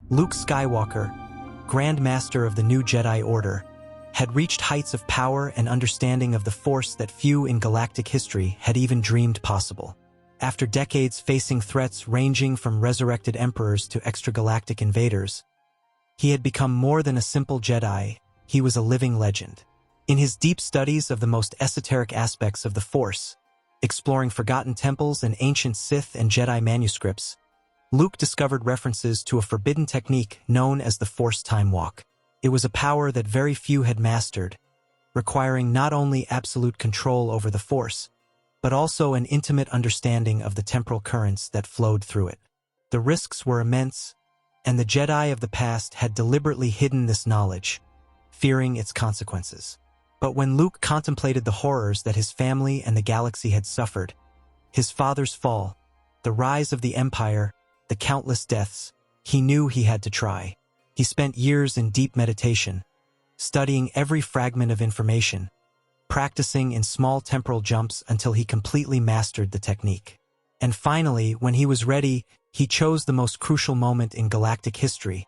Luke Skywalker, Grand Master of the new Jedi Order, had reached heights of power and understanding of the Force that few in galactic history had even dreamed possible. After decades facing threats ranging from resurrected emperors to extragalactic invaders, he had become more than a simple Jedi. He was a living legend. In his deep studies of the most esoteric aspects of the Force, exploring forgotten temples and ancient Sith and Jedi manuscripts, Luke discovered references to a forbidden technique known as the Force Time Walk. It was a power that very few had mastered, requiring not only absolute control over the Force, but also an intimate understanding of the temporal currents that flowed through it. The risks were immense, and the Jedi of the past had deliberately hidden this knowledge, fearing its consequences. But when Luke contemplated the horrors that his family and the galaxy had suffered, his father's fall, the rise of the Empire, the countless deaths, he knew he had to try. He spent years in deep meditation, studying every fragment of information, practicing in small temporal jumps until he completely mastered the technique. And finally, when he was ready, he chose the most crucial moment in galactic history,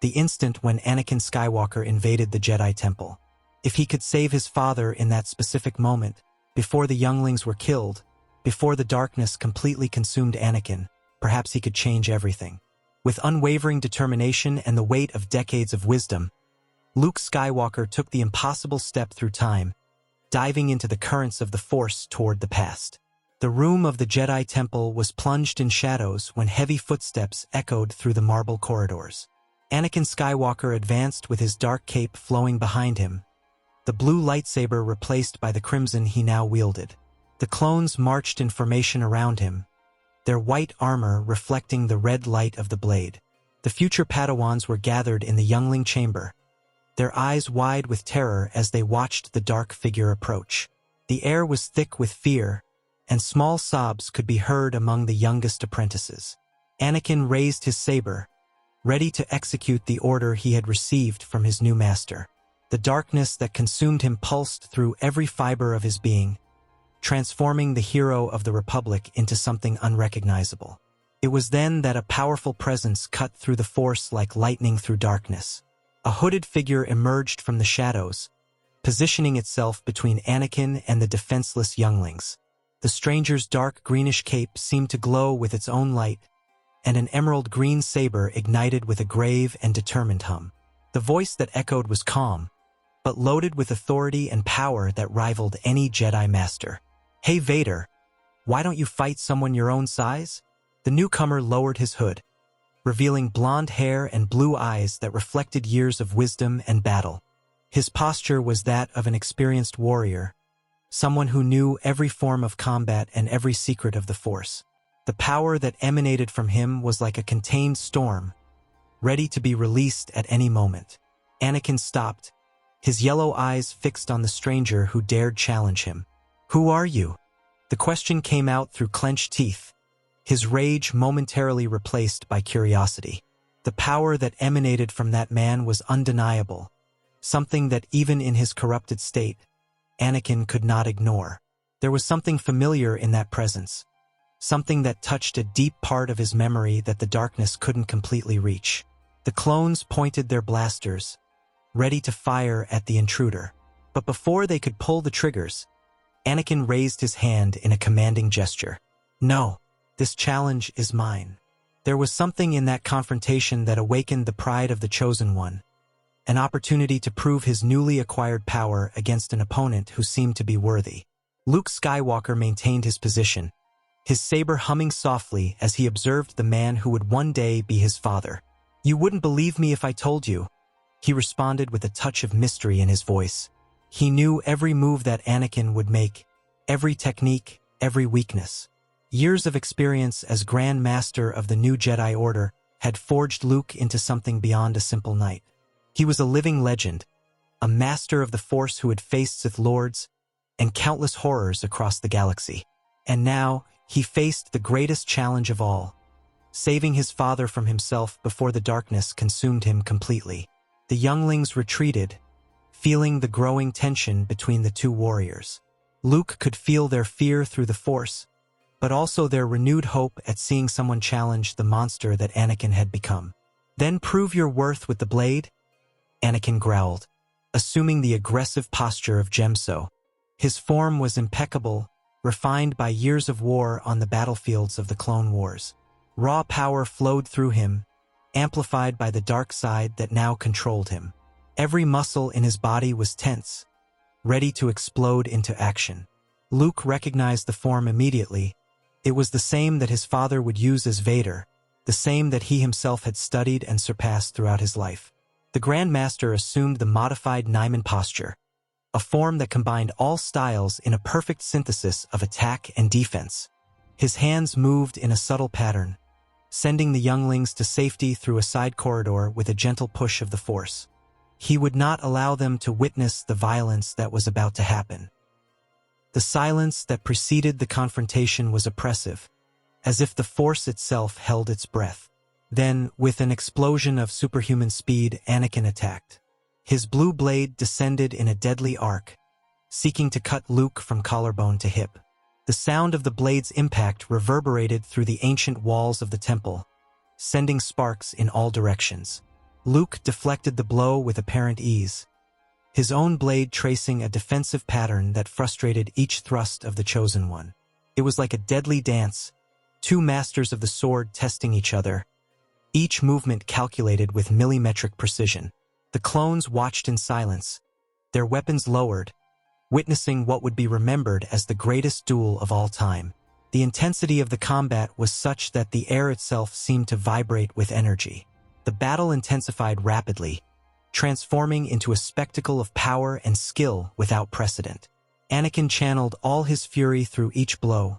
the instant when Anakin Skywalker invaded the Jedi Temple. If he could save his father in that specific moment, before the younglings were killed, before the darkness completely consumed Anakin, perhaps he could change everything. With unwavering determination and the weight of decades of wisdom, Luke Skywalker took the impossible step through time, diving into the currents of the Force toward the past. The room of the Jedi Temple was plunged in shadows when heavy footsteps echoed through the marble corridors. Anakin Skywalker advanced with his dark cape flowing behind him, the blue lightsaber replaced by the crimson he now wielded. The clones marched in formation around him, their white armor reflecting the red light of the blade. The future Padawans were gathered in the Youngling chamber, their eyes wide with terror as they watched the dark figure approach. The air was thick with fear, and small sobs could be heard among the youngest apprentices. Anakin raised his saber, ready to execute the order he had received from his new master. The darkness that consumed him pulsed through every fiber of his being, transforming the hero of the Republic into something unrecognizable. It was then that a powerful presence cut through the Force like lightning through darkness. A hooded figure emerged from the shadows, positioning itself between Anakin and the defenseless younglings. The stranger's dark greenish cape seemed to glow with its own light, and an emerald green saber ignited with a grave and determined hum. The voice that echoed was calm, but loaded with authority and power that rivaled any Jedi Master. "Hey Vader, why don't you fight someone your own size?" The newcomer lowered his hood, revealing blonde hair and blue eyes that reflected years of wisdom and battle. His posture was that of an experienced warrior, someone who knew every form of combat and every secret of the Force. The power that emanated from him was like a contained storm, ready to be released at any moment. Anakin stopped, his yellow eyes fixed on the stranger who dared challenge him. "Who are you?" The question came out through clenched teeth, his rage momentarily replaced by curiosity. The power that emanated from that man was undeniable, something that even in his corrupted state, Anakin could not ignore. There was something familiar in that presence, something that touched a deep part of his memory that the darkness couldn't completely reach. The clones pointed their blasters, ready to fire at the intruder. But before they could pull the triggers, Anakin raised his hand in a commanding gesture. "No, this challenge is mine." There was something in that confrontation that awakened the pride of the Chosen One, an opportunity to prove his newly acquired power against an opponent who seemed to be worthy. Luke Skywalker maintained his position, his saber humming softly as he observed the man who would one day be his father. "You wouldn't believe me if I told you," he responded with a touch of mystery in his voice. He knew every move that Anakin would make, every technique, every weakness. Years of experience as Grand Master of the new Jedi Order had forged Luke into something beyond a simple knight. He was a living legend, a master of the Force who had faced Sith Lords and countless horrors across the galaxy. And now, he faced the greatest challenge of all, saving his father from himself before the darkness consumed him completely. The younglings retreated, feeling the growing tension between the two warriors. Luke could feel their fear through the Force, but also their renewed hope at seeing someone challenge the monster that Anakin had become. Then prove your worth with the blade? Anakin growled, assuming the aggressive posture of Gemso. His form was impeccable, refined by years of war on the battlefields of the Clone Wars. Raw power flowed through him, amplified by the dark side that now controlled him. Every muscle in his body was tense, ready to explode into action. Luke recognized the form immediately. It was the same that his father would use as Vader, the same that he himself had studied and surpassed throughout his life. The Grand Master assumed the modified Nyman posture, a form that combined all styles in a perfect synthesis of attack and defense. His hands moved in a subtle pattern, sending the younglings to safety through a side corridor with a gentle push of the Force. He would not allow them to witness the violence that was about to happen. The silence that preceded the confrontation was oppressive, as if the Force itself held its breath. Then, with an explosion of superhuman speed, Anakin attacked. His blue blade descended in a deadly arc, seeking to cut Luke from collarbone to hip. The sound of the blade's impact reverberated through the ancient walls of the temple, sending sparks in all directions. Luke deflected the blow with apparent ease, his own blade tracing a defensive pattern that frustrated each thrust of the Chosen One. It was like a deadly dance, two masters of the sword testing each other, each movement calculated with millimetric precision. The clones watched in silence, their weapons lowered, witnessing what would be remembered as the greatest duel of all time. The intensity of the combat was such that the air itself seemed to vibrate with energy. The battle intensified rapidly, transforming into a spectacle of power and skill without precedent. Anakin channeled all his fury through each blow,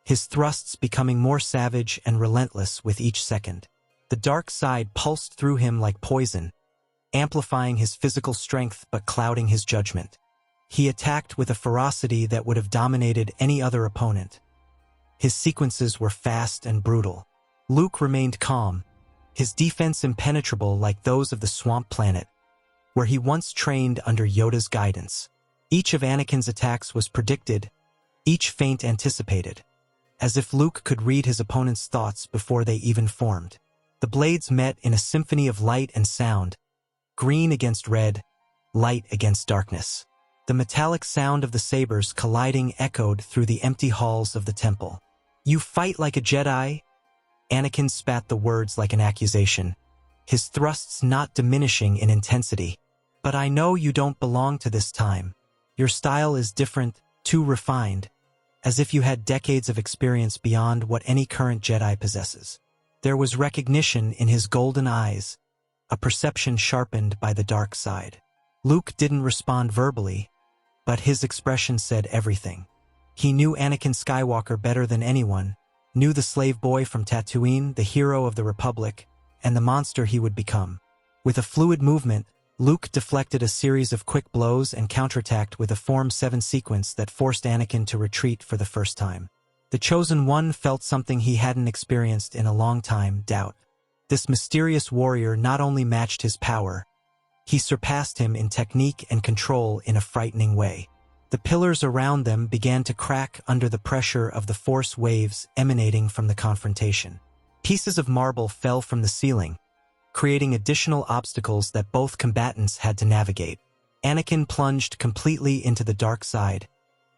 his thrusts becoming more savage and relentless with each second. The dark side pulsed through him like poison, amplifying his physical strength but clouding his judgment. He attacked with a ferocity that would have dominated any other opponent. His sequences were fast and brutal. Luke remained calm, his defense impenetrable like those of the Swamp Planet, where he once trained under Yoda's guidance. Each of Anakin's attacks was predicted, each feint anticipated, as if Luke could read his opponent's thoughts before they even formed. The blades met in a symphony of light and sound, green against red, light against darkness. The metallic sound of the sabers colliding echoed through the empty halls of the temple. "You fight like a Jedi?" Anakin spat the words like an accusation, his thrusts not diminishing in intensity. "But I know you don't belong to this time. Your style is different, too refined, as if you had decades of experience beyond what any current Jedi possesses." There was recognition in his golden eyes, a perception sharpened by the dark side. Luke didn't respond verbally, but his expression said everything. He knew Anakin Skywalker better than anyone, knew the slave boy from Tatooine, the hero of the Republic, and the monster he would become. With a fluid movement, Luke deflected a series of quick blows and counterattacked with a Form 7 sequence that forced Anakin to retreat for the first time. The Chosen One felt something he hadn't experienced in a long time: doubt. This mysterious warrior not only matched his power, he surpassed him in technique and control in a frightening way. The pillars around them began to crack under the pressure of the Force waves emanating from the confrontation. Pieces of marble fell from the ceiling, creating additional obstacles that both combatants had to navigate. Anakin plunged completely into the dark side,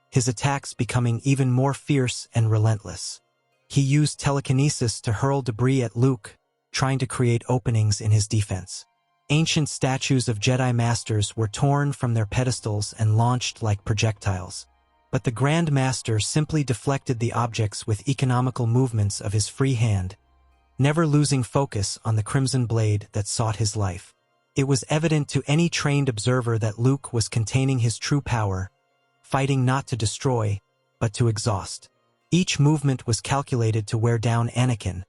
his attacks becoming even more fierce and relentless. He used telekinesis to hurl debris at Luke, trying to create openings in his defense. Ancient statues of Jedi Masters were torn from their pedestals and launched like projectiles. But the Grand Master simply deflected the objects with economical movements of his free hand, never losing focus on the crimson blade that sought his life. It was evident to any trained observer that Luke was containing his true power, fighting not to destroy, but to exhaust. Each movement was calculated to wear down Anakin,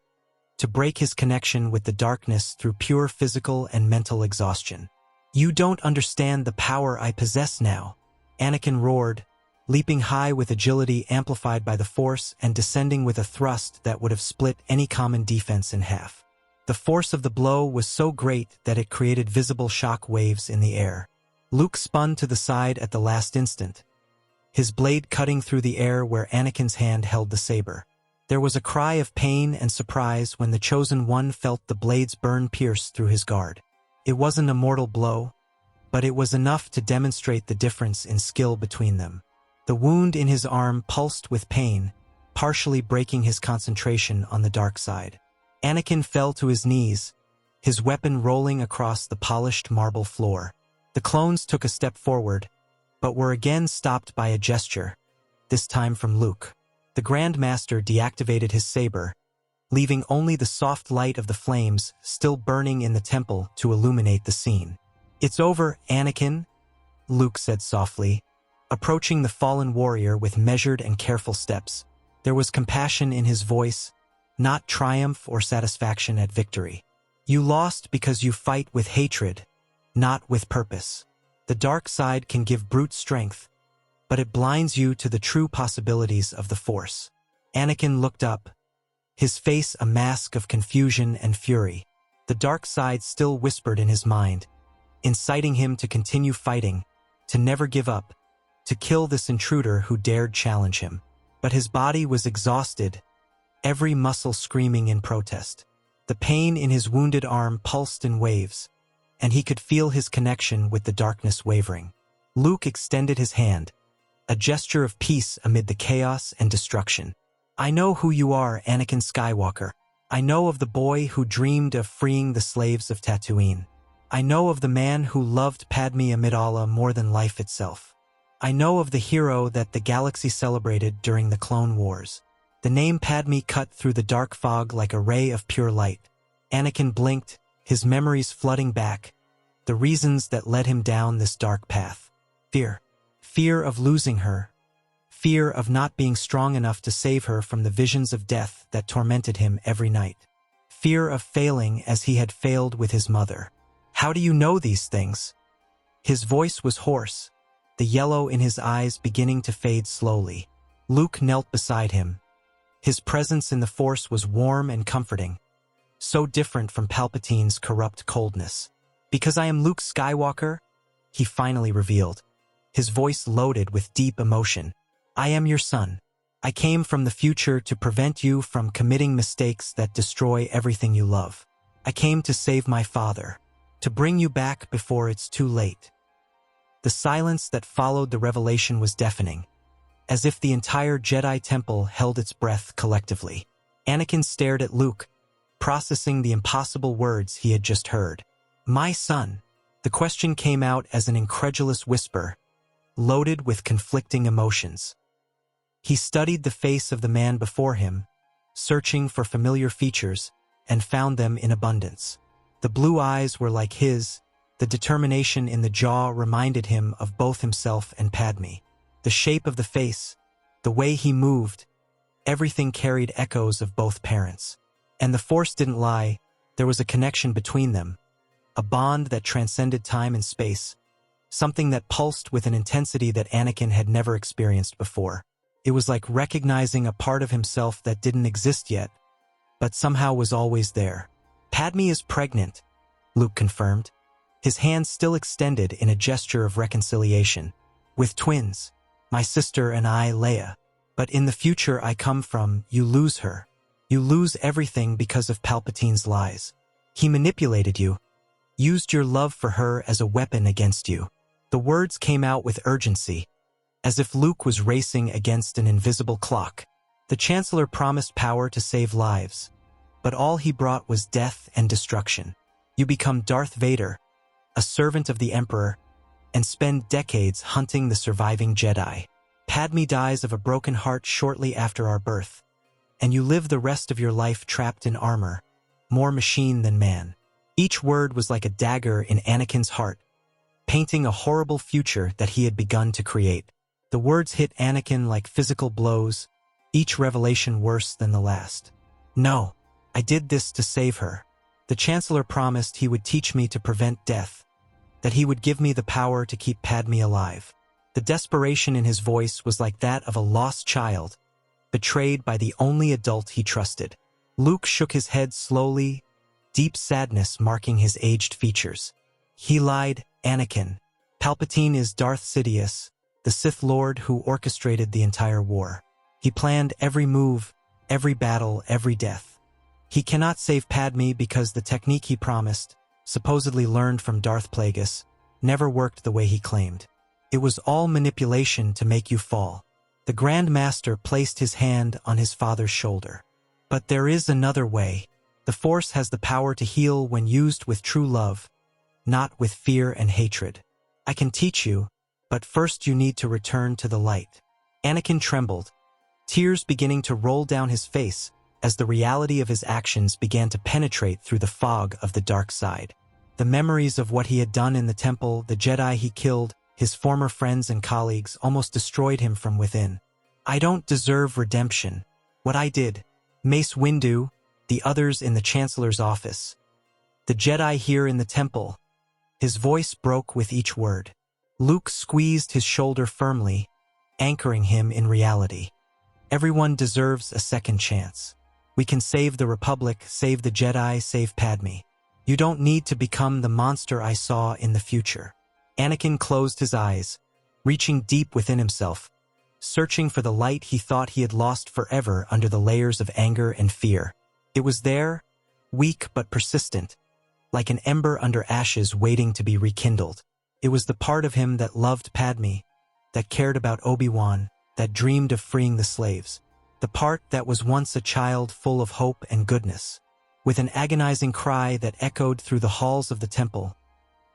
to break his connection with the darkness through pure physical and mental exhaustion. "You don't understand the power I possess now," Anakin roared, leaping high with agility amplified by the Force and descending with a thrust that would have split any common defense in half. The force of the blow was so great that it created visible shock waves in the air. Luke spun to the side at the last instant, his blade cutting through the air where Anakin's hand held the saber. There was a cry of pain and surprise when the Chosen One felt the blade's burn pierce through his guard. It wasn't a mortal blow, but it was enough to demonstrate the difference in skill between them. The wound in his arm pulsed with pain, partially breaking his concentration on the dark side. Anakin fell to his knees, his weapon rolling across the polished marble floor. The clones took a step forward, but were again stopped by a gesture, this time from Luke. The Grand Master deactivated his saber, leaving only the soft light of the flames still burning in the temple to illuminate the scene. "It's over, Anakin," Luke said softly, approaching the fallen warrior with measured and careful steps. There was compassion in his voice, not triumph or satisfaction at victory. "You lost because you fight with hatred, not with purpose. The dark side can give brute strength, but it blinds you to the true possibilities of the Force." Anakin looked up, his face a mask of confusion and fury. The dark side still whispered in his mind, inciting him to continue fighting, to never give up, to kill this intruder who dared challenge him. But his body was exhausted, every muscle screaming in protest. The pain in his wounded arm pulsed in waves, and he could feel his connection with the darkness wavering. Luke extended his hand, a gesture of peace amid the chaos and destruction. "I know who you are, Anakin Skywalker. I know of the boy who dreamed of freeing the slaves of Tatooine. I know of the man who loved Padme Amidala more than life itself. I know of the hero that the galaxy celebrated during the Clone Wars." The name Padme cut through the dark fog like a ray of pure light. Anakin blinked, his memories flooding back, the reasons that led him down this dark path. Fear. Fear of losing her. Fear of not being strong enough to save her from the visions of death that tormented him every night. Fear of failing as he had failed with his mother. "How do you know these things?" His voice was hoarse, the yellow in his eyes beginning to fade slowly. Luke knelt beside him. His presence in the Force was warm and comforting, so different from Palpatine's corrupt coldness. "Because I am Luke Skywalker," he finally revealed, his voice loaded with deep emotion. "I am your son. I came from the future to prevent you from committing mistakes that destroy everything you love. I came to save my father, to bring you back before it's too late." The silence that followed the revelation was deafening, as if the entire Jedi Temple held its breath collectively. Anakin stared at Luke, processing the impossible words he had just heard. "My son." The question came out as an incredulous whisper, loaded with conflicting emotions. He studied the face of the man before him, searching for familiar features, and found them in abundance. The blue eyes were like his, the determination in the jaw reminded him of both himself and Padme. The shape of the face, the way he moved, everything carried echoes of both parents. And the Force didn't lie, there was a connection between them, a bond that transcended time and space, something that pulsed with an intensity that Anakin had never experienced before. It was like recognizing a part of himself that didn't exist yet, but somehow was always there. "Padme is pregnant," Luke confirmed, his hand still extended in a gesture of reconciliation. "With twins. My sister and I, Leia. But in the future I come from, you lose her. You lose everything because of Palpatine's lies. He manipulated you, used your love for her as a weapon against you." The words came out with urgency, as if Luke was racing against an invisible clock. The Chancellor promised power to save lives, but all he brought was death and destruction. You become Darth Vader, a servant of the Emperor, and spend decades hunting the surviving Jedi. Padme dies of a broken heart shortly after our birth, and you live the rest of your life trapped in armor, more machine than man. Each word was like a dagger in Anakin's heart, painting a horrible future that he had begun to create. The words hit Anakin like physical blows, each revelation worse than the last. "No, I did this to save her. The Chancellor promised he would teach me to prevent death, that he would give me the power to keep Padme alive." The desperation in his voice was like that of a lost child, betrayed by the only adult he trusted. Luke shook his head slowly, deep sadness marking his aged features. "He lied, Anakin. Palpatine is Darth Sidious, the Sith Lord who orchestrated the entire war. He planned every move, every battle, every death. He cannot save Padme because the technique he promised, supposedly learned from Darth Plagueis, never worked the way he claimed. It was all manipulation to make you fall. The Grand Master placed his hand on his father's shoulder. But there is another way. The Force has the power to heal when used with true love, not with fear and hatred. I can teach you, but first you need to return to the light. Anakin trembled, tears beginning to roll down his face as the reality of his actions began to penetrate through the fog of the dark side. The memories of what he had done in the temple, the Jedi he killed, his former friends and colleagues almost destroyed him from within. I don't deserve redemption. What I did, Mace Windu, the others in the Chancellor's office, the Jedi here in the temple. His voice broke with each word. Luke squeezed his shoulder firmly, anchoring him in reality. Everyone deserves a second chance. We can save the Republic, save the Jedi, save Padme. You don't need to become the monster I saw in the future. Anakin closed his eyes, reaching deep within himself, searching for the light he thought he had lost forever under the layers of anger and fear. It was there, weak but persistent, like an ember under ashes waiting to be rekindled. It was the part of him that loved Padme, that cared about Obi-Wan, that dreamed of freeing the slaves. The part that was once a child full of hope and goodness. With an agonizing cry that echoed through the halls of the temple,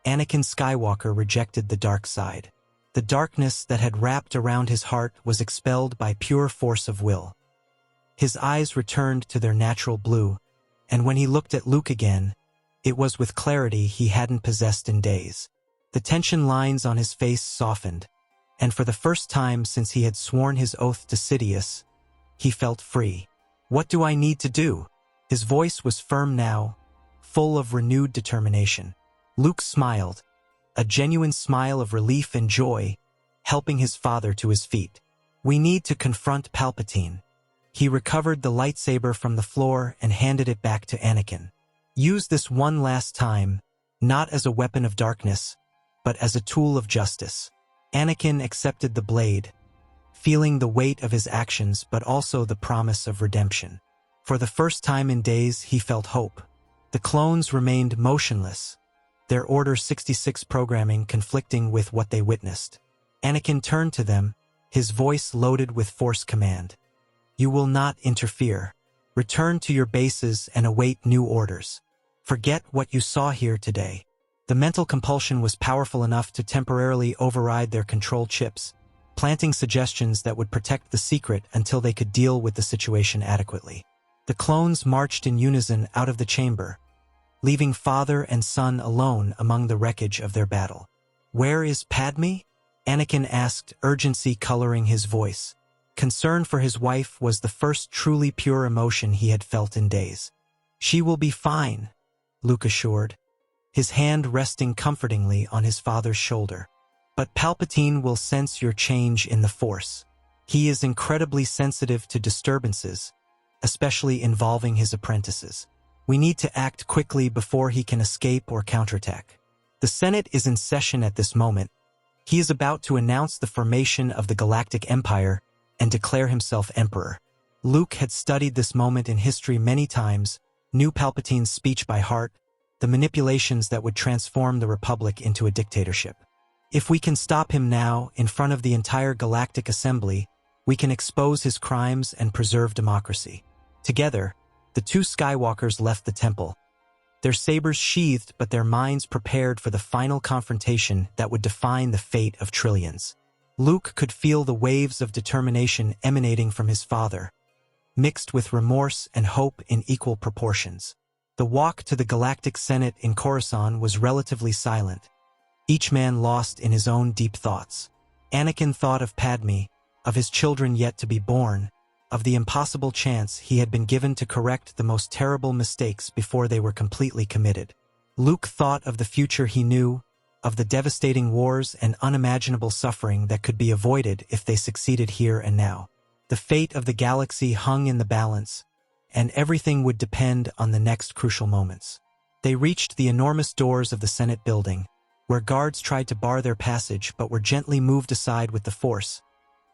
Anakin Skywalker rejected the dark side. The darkness that had wrapped around his heart was expelled by pure force of will. His eyes returned to their natural blue, and when he looked at Luke again, it was with clarity he hadn't possessed in days. The tension lines on his face softened, and for the first time since he had sworn his oath to Sidious, he felt free. What do I need to do? His voice was firm now, full of renewed determination. Luke smiled, a genuine smile of relief and joy, helping his father to his feet. We need to confront Palpatine. He recovered the lightsaber from the floor and handed it back to Anakin. Use this one last time, not as a weapon of darkness, but as a tool of justice. Anakin accepted the blade, feeling the weight of his actions but also the promise of redemption. For the first time in days, he felt hope. The clones remained motionless, their Order 66 programming conflicting with what they witnessed. Anakin turned to them, his voice loaded with Force command. You will not interfere. Return to your bases and await new orders. Forget what you saw here today. The mental compulsion was powerful enough to temporarily override their control chips, planting suggestions that would protect the secret until they could deal with the situation adequately. The clones marched in unison out of the chamber, leaving father and son alone among the wreckage of their battle. Where is Padme? Anakin asked, urgency coloring his voice. Concern for his wife was the first truly pure emotion he had felt in days. She will be fine, Luke assured, his hand resting comfortingly on his father's shoulder. But Palpatine will sense your change in the Force. He is incredibly sensitive to disturbances, especially involving his apprentices. We need to act quickly before he can escape or counterattack. The Senate is in session at this moment. He is about to announce the formation of the Galactic Empire and declare himself emperor. Luke had studied this moment in history many times, knew Palpatine's speech by heart, the manipulations that would transform the Republic into a dictatorship. If we can stop him now, in front of the entire Galactic Assembly, we can expose his crimes and preserve democracy. Together, the two Skywalkers left the temple, their sabers sheathed but their minds prepared for the final confrontation that would define the fate of trillions. Luke could feel the waves of determination emanating from his father, mixed with remorse and hope in equal proportions. The walk to the Galactic Senate in Coruscant was relatively silent, each man lost in his own deep thoughts. Anakin thought of Padme, of his children yet to be born, of the impossible chance he had been given to correct the most terrible mistakes before they were completely committed. Luke thought of the future he knew, of the devastating wars and unimaginable suffering that could be avoided if they succeeded here and now. The fate of the galaxy hung in the balance, and everything would depend on the next crucial moments. They reached the enormous doors of the Senate building, where guards tried to bar their passage but were gently moved aside with the Force,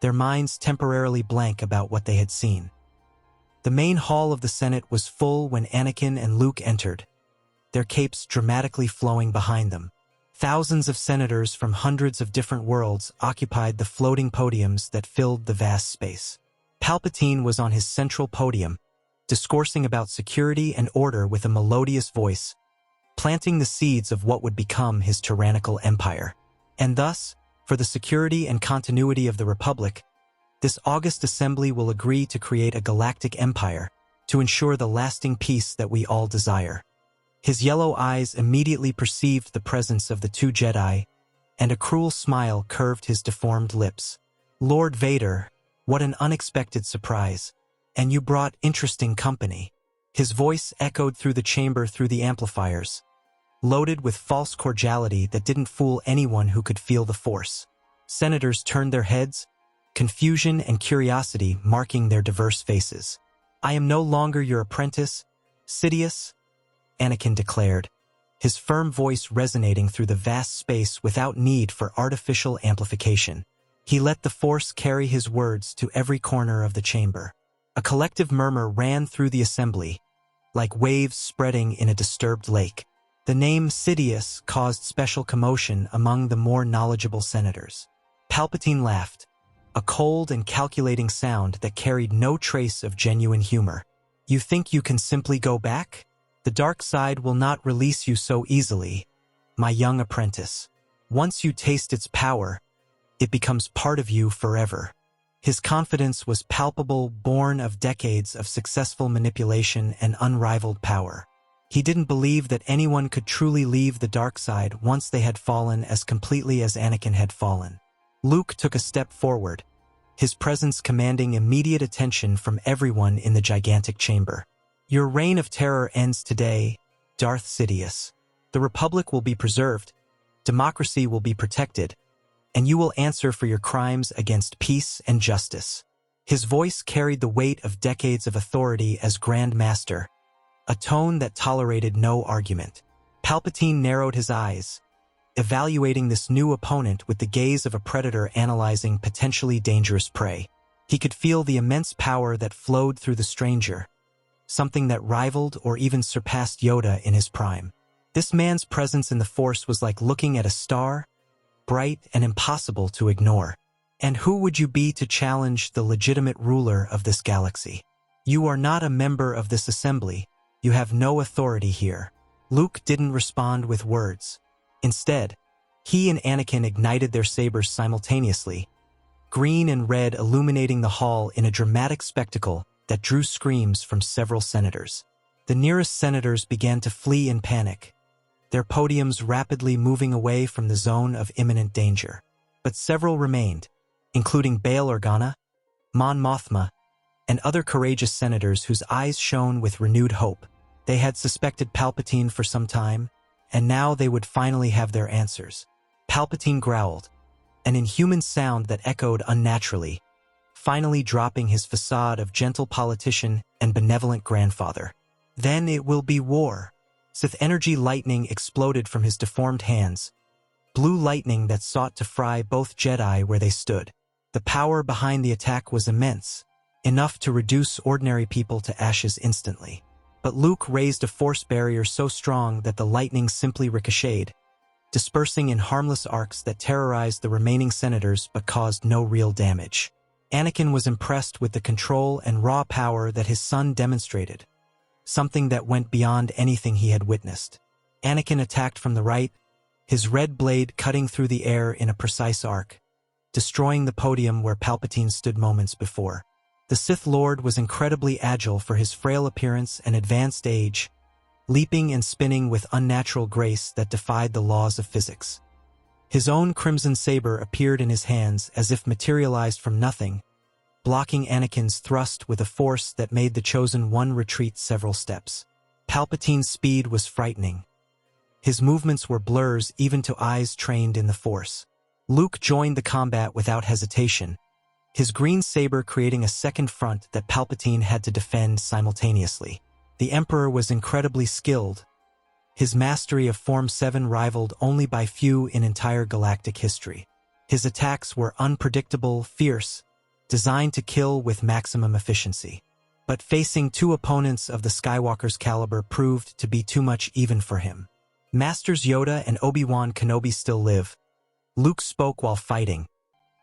their minds temporarily blank about what they had seen. The main hall of the Senate was full when Anakin and Luke entered, their capes dramatically flowing behind them. Thousands of senators from hundreds of different worlds occupied the floating podiums that filled the vast space. Palpatine was on his central podium, discoursing about security and order with a melodious voice, planting the seeds of what would become his tyrannical empire. And thus, for the security and continuity of the Republic, this august assembly will agree to create a galactic empire to ensure the lasting peace that we all desire. His yellow eyes immediately perceived the presence of the two Jedi, and a cruel smile curved his deformed lips. Lord Vader, what an unexpected surprise. And you brought interesting company. His voice echoed through the chamber through the amplifiers, loaded with false cordiality that didn't fool anyone who could feel the Force. Senators turned their heads, confusion and curiosity marking their diverse faces. I am no longer your apprentice, Sidious, Anakin declared, his firm voice resonating through the vast space without need for artificial amplification. He let the Force carry his words to every corner of the chamber. A collective murmur ran through the assembly, like waves spreading in a disturbed lake. The name Sidious caused special commotion among the more knowledgeable senators. Palpatine laughed, a cold and calculating sound that carried no trace of genuine humor. You think you can simply go back? The dark side will not release you so easily, my young apprentice. Once you taste its power, it becomes part of you forever. His confidence was palpable, born of decades of successful manipulation and unrivaled power. He didn't believe that anyone could truly leave the dark side once they had fallen as completely as Anakin had fallen. Luke took a step forward, his presence commanding immediate attention from everyone in the gigantic chamber. Your reign of terror ends today, Darth Sidious. The Republic will be preserved, democracy will be protected, and you will answer for your crimes against peace and justice. His voice carried the weight of decades of authority as Grand Master, a tone that tolerated no argument. Palpatine narrowed his eyes, evaluating this new opponent with the gaze of a predator analyzing potentially dangerous prey. He could feel the immense power that flowed through the stranger, something that rivaled or even surpassed Yoda in his prime. This man's presence in the Force was like looking at a star, bright and impossible to ignore. And who would you be to challenge the legitimate ruler of this galaxy? You are not a member of this assembly. You have no authority here. Luke didn't respond with words. Instead, he and Anakin ignited their sabers simultaneously, green and red illuminating the hall in a dramatic spectacle that drew screams from several senators. The nearest senators began to flee in panic, their podiums rapidly moving away from the zone of imminent danger. But several remained, including Bail Organa, Mon Mothma, and other courageous senators whose eyes shone with renewed hope. They had suspected Palpatine for some time, and now they would finally have their answers. Palpatine growled, an inhuman sound that echoed unnaturally, finally dropping his facade of gentle politician and benevolent grandfather. Then it will be war. Sith energy lightning exploded from his deformed hands, blue lightning that sought to fry both Jedi where they stood. The power behind the attack was immense, enough to reduce ordinary people to ashes instantly. But Luke raised a force barrier so strong that the lightning simply ricocheted, dispersing in harmless arcs that terrorized the remaining senators but caused no real damage. Anakin was impressed with the control and raw power that his son demonstrated, something that went beyond anything he had witnessed. Anakin attacked from the right, his red blade cutting through the air in a precise arc, destroying the podium where Palpatine stood moments before. The Sith Lord was incredibly agile for his frail appearance and advanced age, leaping and spinning with unnatural grace that defied the laws of physics. His own crimson saber appeared in his hands as if materialized from nothing, blocking Anakin's thrust with a force that made the Chosen One retreat several steps. Palpatine's speed was frightening. His movements were blurs even to eyes trained in the Force. Luke joined the combat without hesitation, his green saber creating a second front that Palpatine had to defend simultaneously. The Emperor was incredibly skilled, his mastery of Form 7 rivaled only by few in entire galactic history. His attacks were unpredictable, fierce, designed to kill with maximum efficiency. But facing two opponents of the Skywalker's caliber proved to be too much even for him. Masters Yoda and Obi-Wan Kenobi still live. Luke spoke while fighting,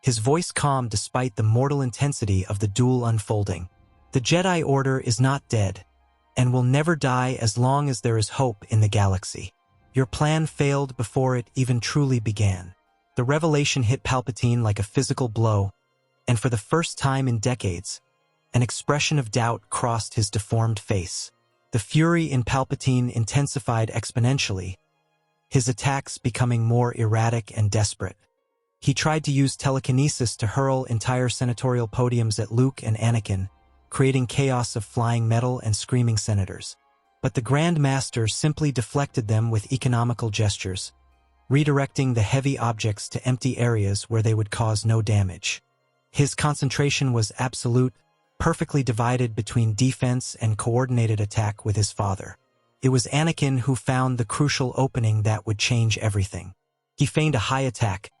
his voice calm despite the mortal intensity of the duel unfolding. The Jedi Order is not dead, and will never die as long as there is hope in the galaxy. Your plan failed before it even truly began. The revelation hit Palpatine like a physical blow, and for the first time in decades, an expression of doubt crossed his deformed face. The fury in Palpatine intensified exponentially, his attacks becoming more erratic and desperate. He tried to use telekinesis to hurl entire senatorial podiums at Luke and Anakin, creating chaos of flying metal and screaming senators. But the Grand Master simply deflected them with economical gestures, redirecting the heavy objects to empty areas where they would cause no damage. His concentration was absolute, perfectly divided between defense and coordinated attack with his father. It was Anakin who found the crucial opening that would change everything. He feigned a high attack,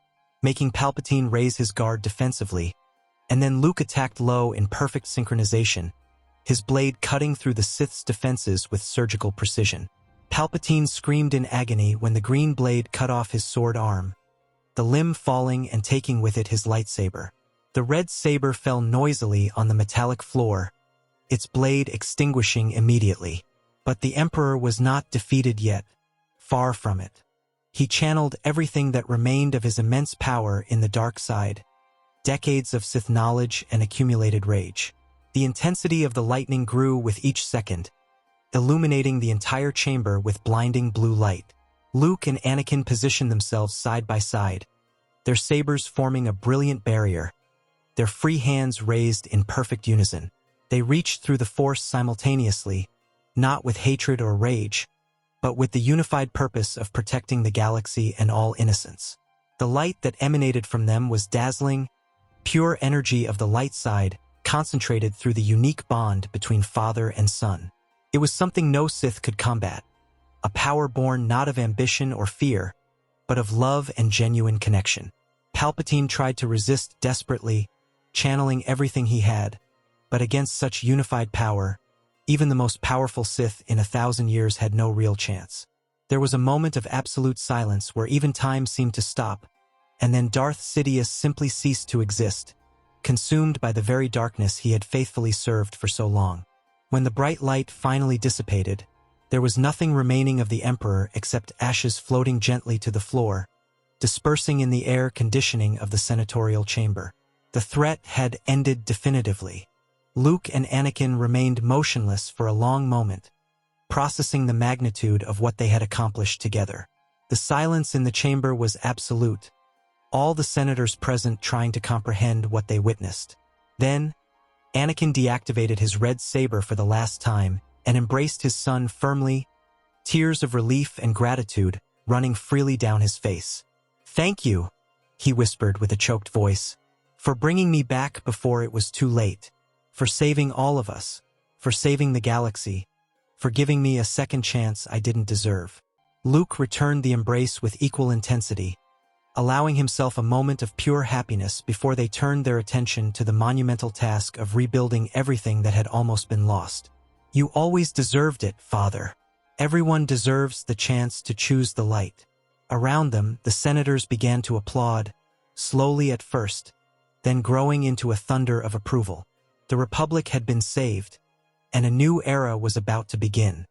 making Palpatine raise his guard defensively, and then Luke attacked low in perfect synchronization, his blade cutting through the Sith's defenses with surgical precision. Palpatine screamed in agony when the green blade cut off his sword arm, the limb falling and taking with it his lightsaber. The red saber fell noisily on the metallic floor, its blade extinguishing immediately. But the Emperor was not defeated yet, far from it. He channeled everything that remained of his immense power in the dark side, decades of Sith knowledge and accumulated rage. The intensity of the lightning grew with each second, illuminating the entire chamber with blinding blue light. Luke and Anakin positioned themselves side by side, their sabers forming a brilliant barrier, their free hands raised in perfect unison. They reached through the Force simultaneously, not with hatred or rage, but with the unified purpose of protecting the galaxy and all innocence. The light that emanated from them was dazzling, pure energy of the light side, concentrated through the unique bond between father and son. It was something no Sith could combat, a power born not of ambition or fear, but of love and genuine connection. Palpatine tried to resist desperately, channeling everything he had, but against such unified power, even the most powerful Sith in 1,000 years had no real chance. There was a moment of absolute silence where even time seemed to stop, and then Darth Sidious simply ceased to exist, consumed by the very darkness he had faithfully served for so long. When the bright light finally dissipated, there was nothing remaining of the Emperor except ashes floating gently to the floor, dispersing in the air conditioning of the senatorial chamber. The threat had ended definitively. Luke and Anakin remained motionless for a long moment, processing the magnitude of what they had accomplished together. The silence in the chamber was absolute, all the senators present trying to comprehend what they witnessed. Then, Anakin deactivated his red saber for the last time and embraced his son firmly, tears of relief and gratitude running freely down his face. "Thank you," he whispered with a choked voice, "for bringing me back before it was too late, for saving all of us, for saving the galaxy, for giving me a second chance I didn't deserve." Luke returned the embrace with equal intensity, allowing himself a moment of pure happiness before they turned their attention to the monumental task of rebuilding everything that had almost been lost. "You always deserved it, Father. Everyone deserves the chance to choose the light." Around them, the senators began to applaud, slowly at first, then growing into a thunder of approval. The Republic had been saved, and a new era was about to begin.